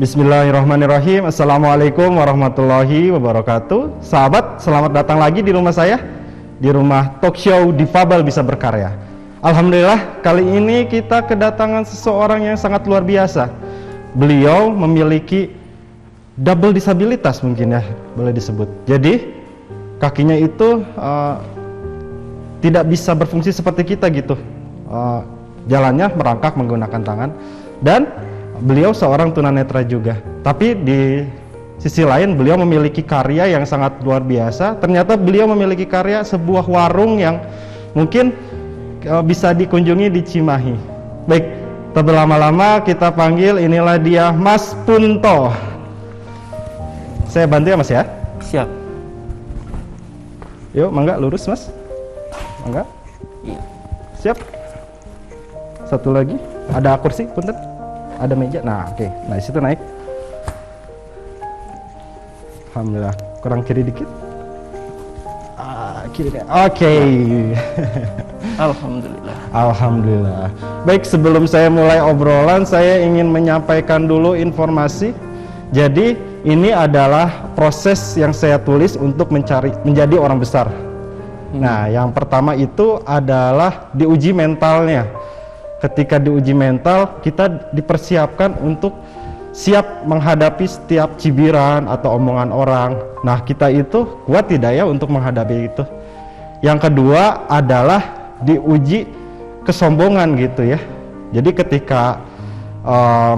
Bismillahirrahmanirrahim. Assalamualaikum warahmatullahi wabarakatuh. Sahabat, selamat datang lagi di rumah saya, di rumah talk show Difabel Bisa Berkarya. Alhamdulillah, kali ini kita kedatangan seseorang yang sangat luar biasa. Beliau memiliki double disabilitas mungkin ya, boleh disebut. Jadi, kakinya itu tidak bisa berfungsi seperti kita gitu. Jalannya merangkak menggunakan tangan, dan beliau seorang tunanetra juga. Tapi di sisi lain beliau memiliki karya yang sangat luar biasa. Ternyata beliau memiliki karya sebuah warung yang mungkin bisa dikunjungi di Cimahi. Baik, tak berlama-lama kita panggil, inilah dia Mas Punto. Saya bantu ya Mas ya? Siap. Yuk, mangga lurus Mas. Mangga. Iya. Siap. Satu lagi, ada kursi, punten. Ada meja, nah oke. Nah disitu naik. Alhamdulillah, kurang kiri dikit. Kiri deh. Oke. Alhamdulillah. Alhamdulillah. Baik, sebelum saya mulai obrolan, saya ingin menyampaikan dulu informasi. Jadi ini adalah proses yang saya tulis untuk menjadi orang besar. Nah, yang pertama itu adalah diuji mentalnya. Ketika diuji mental, kita dipersiapkan untuk siap menghadapi setiap cibiran atau omongan orang. Nah, kita itu kuat tidak ya untuk menghadapi itu. Yang kedua adalah diuji kesombongan gitu ya. Jadi ketika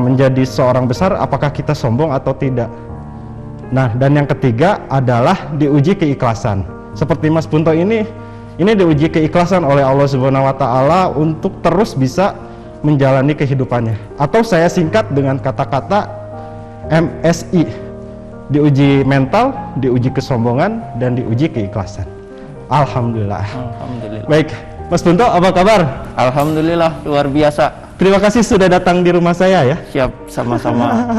menjadi seorang besar, apakah kita sombong atau tidak. Nah, dan yang ketiga adalah diuji keikhlasan. Seperti Mas Punto ini diuji keikhlasan oleh Allah Subhanahu wa taala untuk terus bisa menjalani kehidupannya. Atau saya singkat dengan kata-kata MSI. Diuji mental, diuji kesombongan, dan diuji keikhlasan. Alhamdulillah. Alhamdulillah. Baik, Mas Punto apa kabar? Alhamdulillah, luar biasa. Terima kasih sudah datang di rumah saya ya. Siap, sama-sama.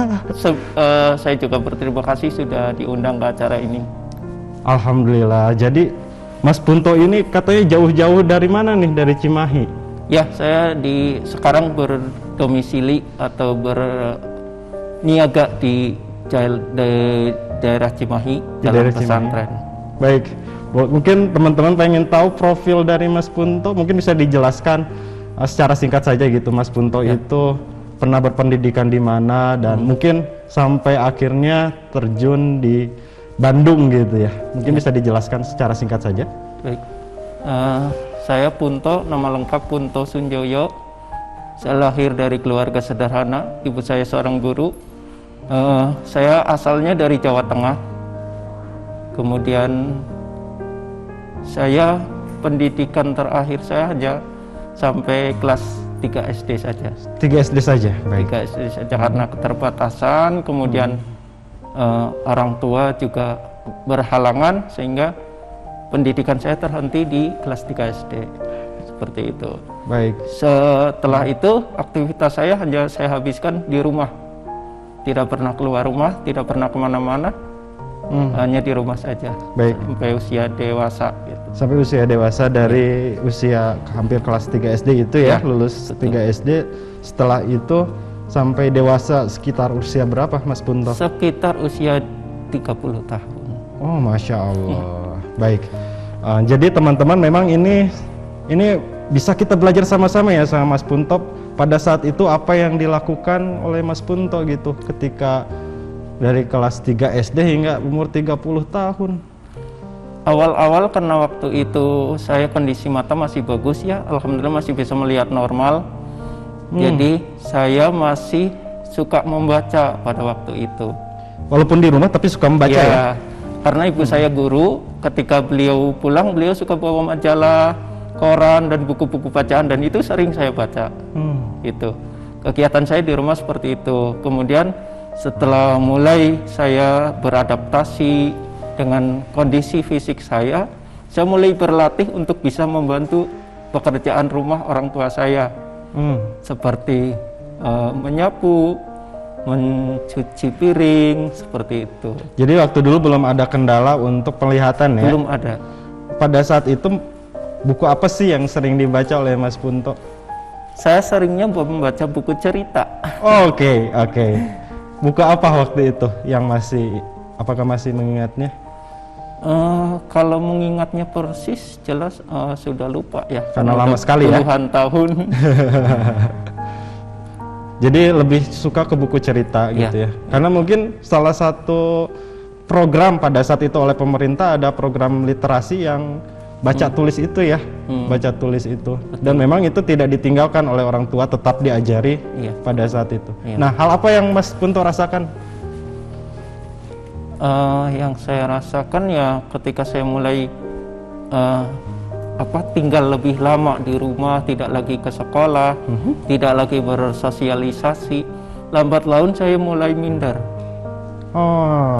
Saya juga berterima kasih sudah diundang ke acara ini. Alhamdulillah. Jadi Mas Punto ini katanya jauh-jauh dari mana nih? Dari Cimahi? Ya, saya sekarang berdomisili atau berniaga di daerah Cimahi, Di dalam daerah pesantren. Cimahi. Baik, mungkin teman-teman pengen tahu profil dari Mas Punto, mungkin bisa dijelaskan secara singkat saja gitu. Mas Punto Ya. itu pernah berpendidikan di mana dan mungkin sampai akhirnya terjun di Bandung gitu ya. Mungkin bisa dijelaskan secara singkat saja. Baik, saya Punto, nama lengkap Punto Sunjoyo. Saya lahir dari keluarga sederhana, ibu saya seorang guru. Saya asalnya dari Jawa Tengah. Kemudian saya pendidikan terakhir saya hanya sampai kelas 3 SD saja. 3 SD saja. Baik. 3 SD saja karena keterbatasan, kemudian orang tua juga berhalangan sehingga pendidikan saya terhenti di kelas 3 SD. Seperti itu. Baik. Setelah itu aktivitas saya hanya saya habiskan di rumah. Tidak pernah keluar rumah, tidak pernah kemana-mana, hanya di rumah saja. Baik. Sampai usia dewasa gitu. Sampai usia dewasa dari usia hampir kelas 3 SD itu ya, Ya, lulus betul. 3 SD. Setelah itu sampai dewasa sekitar usia berapa Mas Punto? Sekitar usia 30 tahun. Oh, Masya Allah. Baik. Jadi teman-teman memang ini bisa kita belajar sama-sama ya sama Mas Punto. Pada saat itu apa yang dilakukan oleh Mas Punto gitu ketika dari kelas 3 SD hingga umur 30 tahun. Awal-awal karena waktu itu saya kondisi mata masih bagus ya, alhamdulillah masih bisa melihat normal. Jadi saya masih suka membaca pada waktu itu. Walaupun di rumah tapi suka membaca ya? Karena ibu saya guru, ketika beliau pulang beliau suka bawa majalah, koran dan buku-buku bacaan, dan itu sering saya baca. Itu kegiatan saya di rumah seperti itu. Kemudian setelah mulai saya beradaptasi dengan kondisi fisik saya mulai berlatih untuk bisa membantu pekerjaan rumah orang tua saya. Seperti menyapu, mencuci piring, seperti itu. Jadi waktu dulu belum ada kendala untuk penglihatan ya? Belum ada. Pada saat itu buku apa sih yang sering dibaca oleh Mas Punto? Saya seringnya membaca buku cerita. Oke. Buku apa waktu itu yang apakah masih mengingatnya? Kalau mengingatnya persis jelas sudah lupa ya. Karena lama sekali ya. Puluhan tahun. Jadi lebih suka ke buku cerita gitu ya. Karena mungkin salah satu program pada saat itu oleh pemerintah ada program literasi yang baca tulis itu ya. Baca tulis itu. Betul. Dan memang itu tidak ditinggalkan oleh orang tua, tetap diajari pada saat itu. Nah, hal apa yang Mas Punto rasakan? Yang saya rasakan ya ketika saya mulai tinggal lebih lama di rumah, tidak lagi ke sekolah, tidak lagi bersosialisasi, lambat laun saya mulai minder.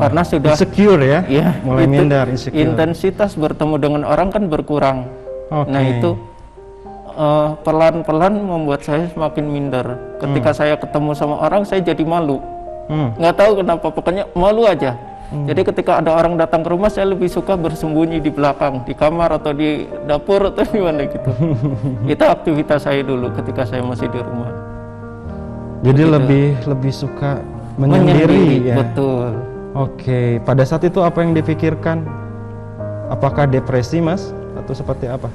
Karena sudah insecure ya, mulai minder, insecure. Intensitas bertemu dengan orang kan berkurang. Nah itu pelan-pelan membuat saya semakin minder. Ketika saya ketemu sama orang, saya jadi malu. Nggak tahu kenapa, pokoknya malu aja. Jadi ketika ada orang datang ke rumah, saya lebih suka bersembunyi di belakang, di kamar atau di dapur atau di mana gitu. Itu aktivitas saya dulu ketika saya masih di rumah. Jadi lebih suka menyendiri ya. Betul. Oke, pada saat itu apa yang dipikirkan? Apakah depresi, Mas, atau seperti apa?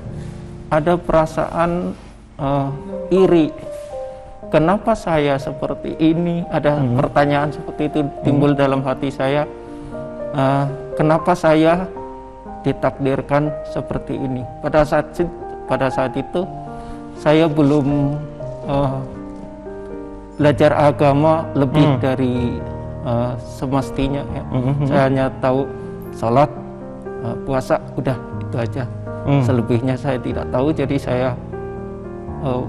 Ada perasaan iri. Kenapa saya seperti ini? Ada pertanyaan seperti itu timbul dalam hati saya. Kenapa saya ditakdirkan seperti ini? Pada saat itu saya belum belajar agama lebih dari semestinya ya. Saya hanya tahu sholat, puasa, udah itu aja. Selebihnya saya tidak tahu, jadi saya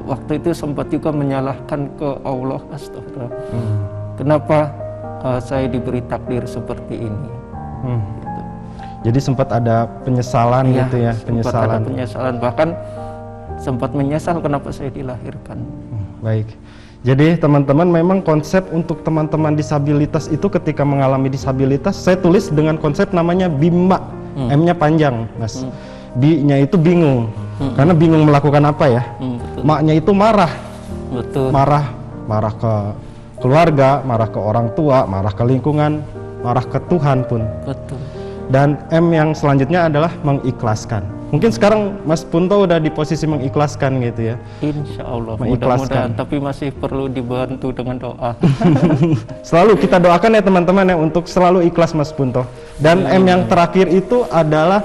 waktu itu sempat juga menyalahkan ke Allah. Astagfirullah. Kenapa saya diberi takdir seperti ini? Gitu. Jadi sempat ada penyesalan gitu ya, penyesalan. Ada penyesalan, bahkan sempat menyesal kenapa saya dilahirkan. Baik. Jadi teman-teman, memang konsep untuk teman-teman disabilitas itu ketika mengalami disabilitas, saya tulis dengan konsep namanya BIMA. M-nya panjang, Mas. B-nya itu bingung. Karena bingung melakukan apa ya. Ma-nya itu marah. Betul. Marah ke keluarga, marah ke orang tua, marah ke lingkungan, marah ke Tuhan pun. Betul. Dan M yang selanjutnya adalah mengikhlaskan. Mungkin sekarang Mas Punto udah di posisi mengikhlaskan gitu ya. Insya Allah, mengikhlaskan. Mudah-mudahan, tapi masih perlu dibantu dengan doa. Selalu kita doakan ya teman-teman ya, untuk selalu ikhlas Mas Punto. Dan M yang terakhir itu adalah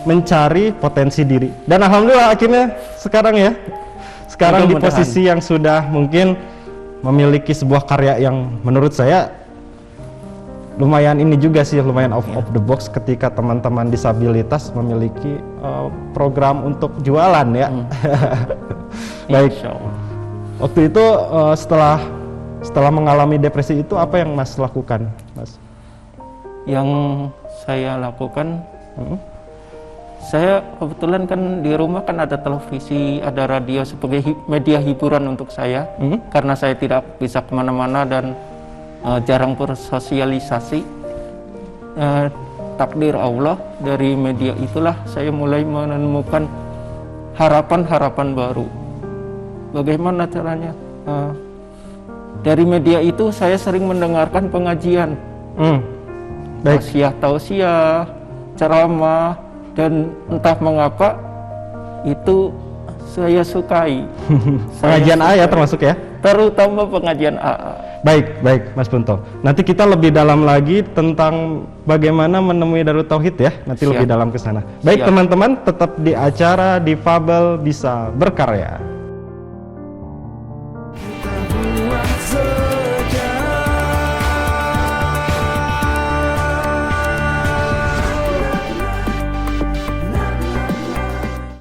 mencari potensi diri. Dan alhamdulillah akhirnya sekarang di posisi yang sudah mungkin memiliki sebuah karya yang menurut saya lumayan ini juga sih, lumayan off the box ketika teman-teman disabilitas memiliki program untuk jualan ya. Baik. Waktu itu setelah mengalami depresi itu apa yang Mas lakukan, Mas? Yang saya lakukan, saya kebetulan kan di rumah kan ada televisi, ada radio sebagai media hiburan untuk saya. Karena saya tidak bisa kemana-mana dan jarang bersosialisasi, takdir Allah, dari media itulah saya mulai menemukan harapan-harapan baru. Bagaimana caranya? Dari media itu saya sering mendengarkan pengajian, tausiah, ceramah, dan entah mengapa itu saya sukai. Pengajian A ya termasuk ya? Terutama pengajian AA. Baik Mas Punto. Nanti kita lebih dalam lagi tentang bagaimana menemui Darut Tauhid ya. Nanti lebih dalam ke sana. Baik teman-teman, tetap di acara Difabel Bisa Berkarya.